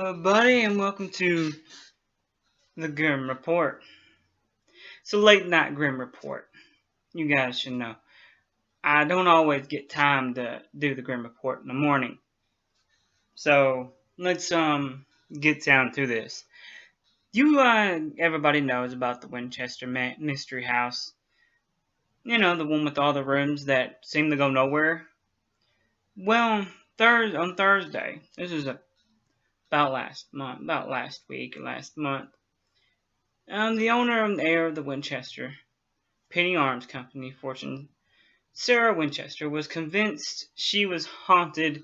everybody, and welcome to the Grim Report. It's a late night Grim Report. You guys should know. I don't always get time to do the Grim Report in the morning. So, let's get down to this. Everybody knows about the Winchester Mystery House. You know, the one with all the rooms that seem to go nowhere. Well, on Thursday, this is about last month, the owner and heir of the Winchester Penny Arms Company fortune, Sarah Winchester, was convinced she was haunted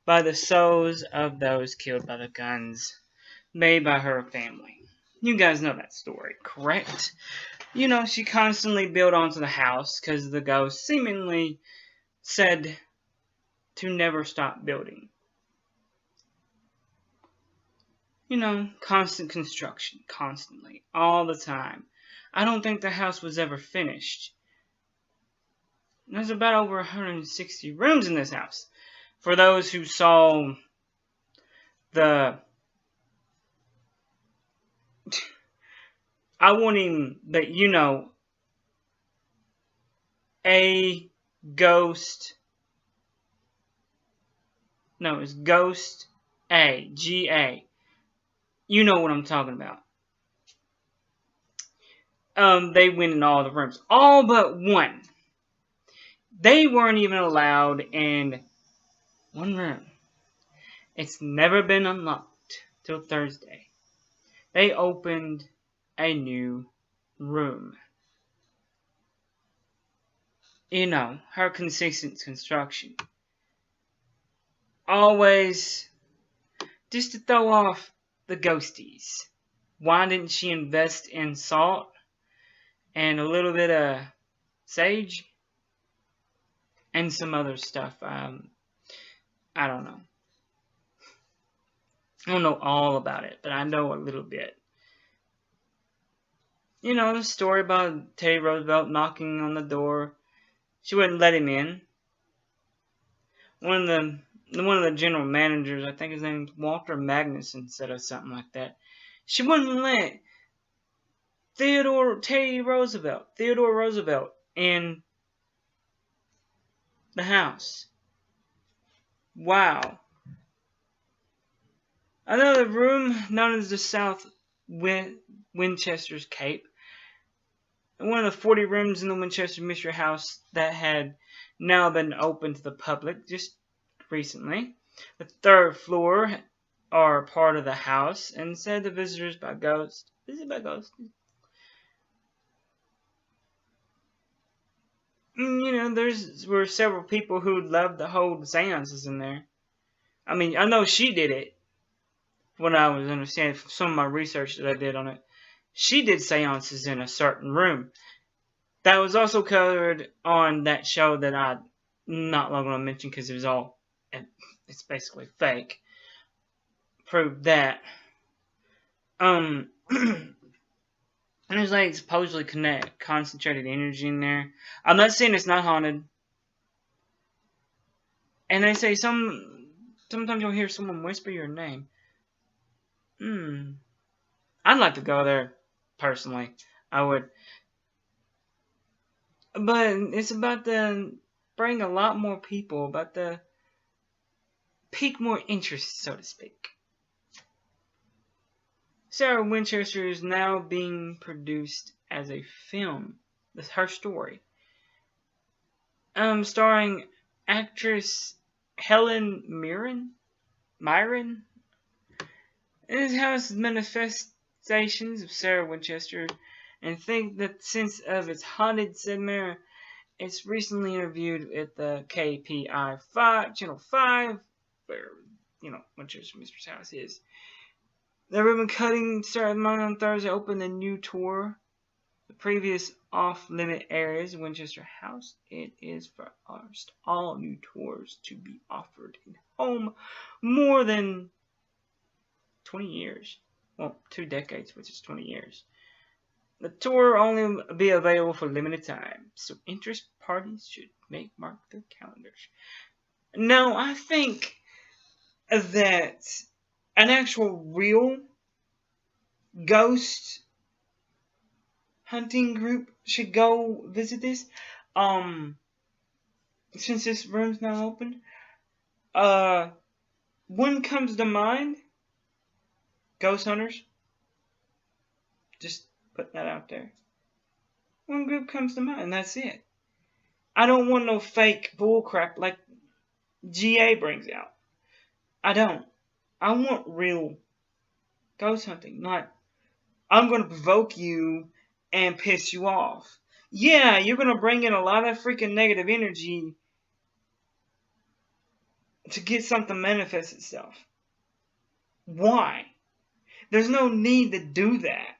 by the souls of those killed by the guns made by her family. You guys know that story, correct? You know, she constantly built onto the house because the ghost seemingly said to never stop building. You know, constant construction, constantly, all the time. I don't think the house was ever finished. There's about over 160 rooms in this house. For those who saw I won't even, but you know, it's Ghost A, G-A. You know what I'm talking about. They went in all the rooms. All but one. They weren't even allowed in one room. It's never been unlocked till Thursday. They opened a new room. You know, her consistent construction. Always just to throw off the ghosties. Why didn't she invest in salt and a little bit of sage and some other stuff? I don't know. I don't know all about it, but I know a little bit. You know, the story about Teddy Roosevelt knocking on the door. She wouldn't let him in. One of the general managers, I think his name was Walter Magnuson, said or something like that. She wouldn't let Theodore Roosevelt in the house. Wow. Another room known as the South Winchester's Cape. One of the 40 rooms in the Winchester Mystery House that had now been open to the public just recently. The third floor are part of the house and said to visitors by ghost. You know, were several people who loved to hold seances in there. I mean, I know she did it. What I was understanding from some of my research that I did on it. She did seances in a certain room. That was also covered on that show that I'm not going to mention because it's basically fake. Proved that. And there's like supposedly concentrated energy in there. I'm not saying it's not haunted. And they say sometimes you'll hear someone whisper your name. I'd like to go there personally. I would. But it's about to bring a lot more people, about to pique more interest, so to speak. Sarah Winchester is now being produced as a film. That's her story. Starring actress Helen Mirren. This house manifestations of Sarah Winchester, and think that since of its haunted segment, it's recently interviewed at the KPI Channel 5, where, you know, Winchester Mystery's House is. The ribbon cutting started on Thursday, opened a new tour. The previous off-limit areas of Winchester House. It is first all new tours to be offered in home more than 20 years. Well, 2 decades, which is 20 years. The tour will only be available for limited time, so interested parties should mark their calendars. Now, I think that an actual real ghost hunting group should go visit this. Since this room's now open, one comes to mind, ghost hunters. Just put that out there. One group comes to mind, and that's it. I don't want no fake bullcrap like GA brings out. I don't. I want real ghost hunting, not I'm going to provoke you and piss you off. Yeah, you're going to bring in a lot of freaking negative energy to get something to manifest itself. Why? There's no need to do that.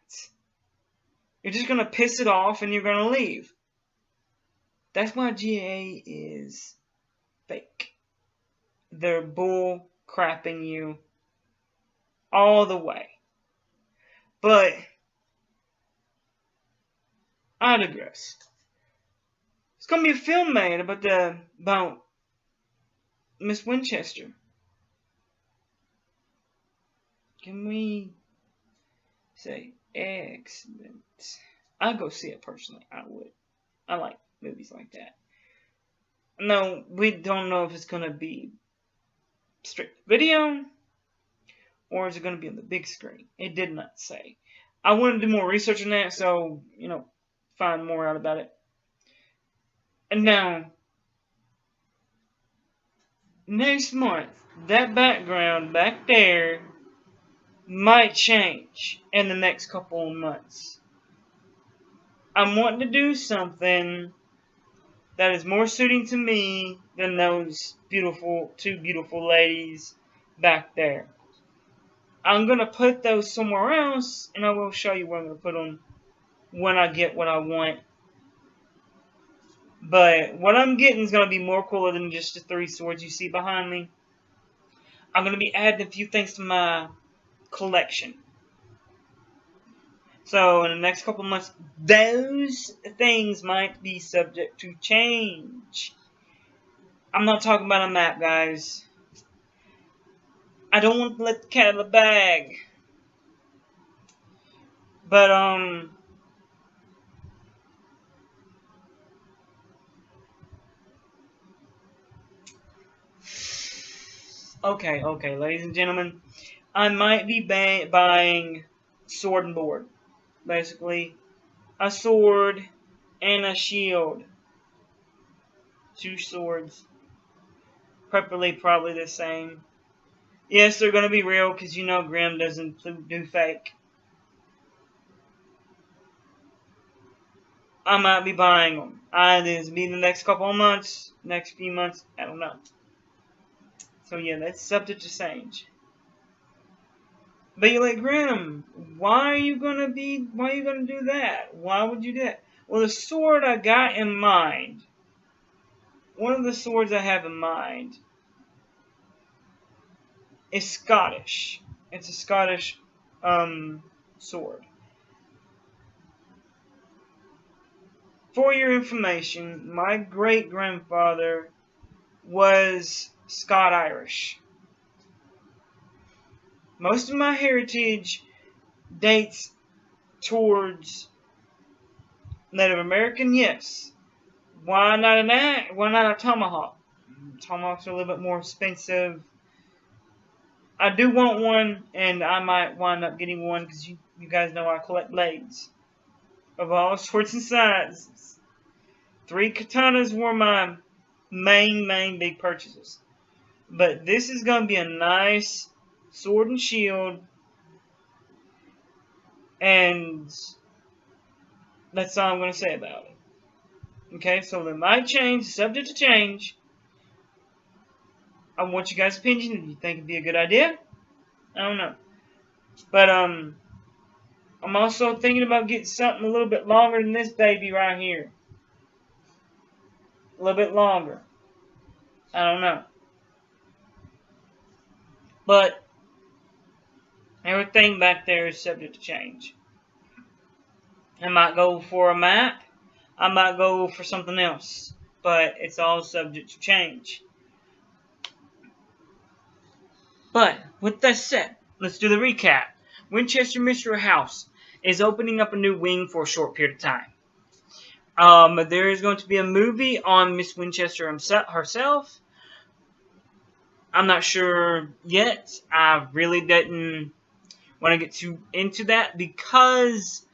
You're just going to piss it off and you're going to leave. That's why GA is fake. They're bull crapping you all the way. But I digress. It's going to be a film made about Miss Winchester. Can we say excellent? I'd go see it personally. I would. I like movies like that. No, we don't know if it's going to be straight video or is it going to be on the big screen. It did not say. I want to do more research on that, so, find more out about it. And now, next month, that background back there might change in the next couple of months. I'm wanting to do something that is more suiting to me than those two beautiful ladies back there. I'm going to put those somewhere else, and I will show you where I'm going to put them when I get what I want. But what I'm getting is going to be more cooler than just the 3 swords you see behind me. I'm going to be adding a few things to my collection. So in the next couple of months, those things might be subject to change. I'm not talking about a map, guys. I don't want to let the cat out of the bag. But, Okay, ladies and gentlemen. I might be buying sword and board. Basically, a sword and a shield. 2 swords. Preferably probably the same. Yes, they're going to be real because Grimm doesn't do fake. I might be buying them. It'll be the next couple of months, next few months, I don't know. So yeah, that's subject to change. But you're like, Grimm, why are you gonna do that? Why would you do that? Well, the sword I got in mind, one of the swords I have in mind is Scottish. It's a Scottish sword. For your information, my great-grandfather was Scot-Irish. Most of my heritage dates towards Native American, yes. Why not a tomahawk? Tomahawks are a little bit more expensive. I do want one, and I might wind up getting one because you guys know I collect blades of all sorts and sizes. 3 katanas were my main big purchases. But this is going to be a nice sword and shield, and that's all I'm going to say about it. Okay, so they might change, subject to change. I want you guys' opinion if you think it'd be a good idea. I don't know. But I'm also thinking about getting something a little bit longer than this baby right here. A little bit longer. I don't know. But everything back there is subject to change. I might go for a map. I might go for something else. But it's all subject to change. But with that said, let's do the recap. Winchester Mystery House is opening up a new wing for a short period of time. There is going to be a movie on Miss Winchester herself. I'm not sure yet. I really didn't want to get too into that because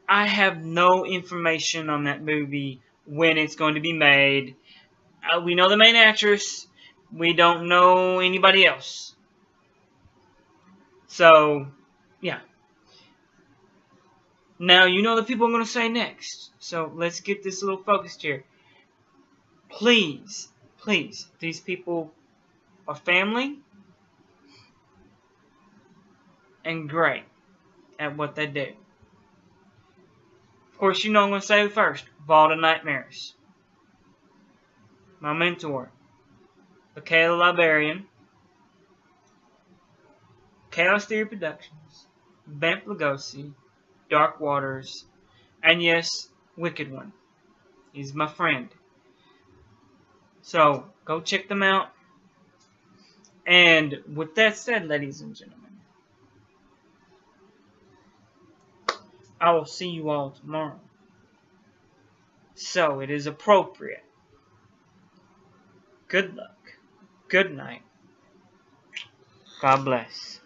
I have no information on that movie, when it's going to be made. We know the main actress. We don't know anybody else. So, yeah. Now, you know the people I'm going to say next. So, let's get this a little focused here. Please, please, these people are family and great at what they do. Of course, you know I'm going to say it first. Vault of Nightmares. My mentor. Michaela Liberian. Chaos Theory Productions. Vamp Lugosi. Dark Waters. And yes, Wicked One. He's my friend. So, go check them out. And with that said, ladies and gentlemen, I will see you all tomorrow. So, it is appropriate. Good luck. Good night. God bless.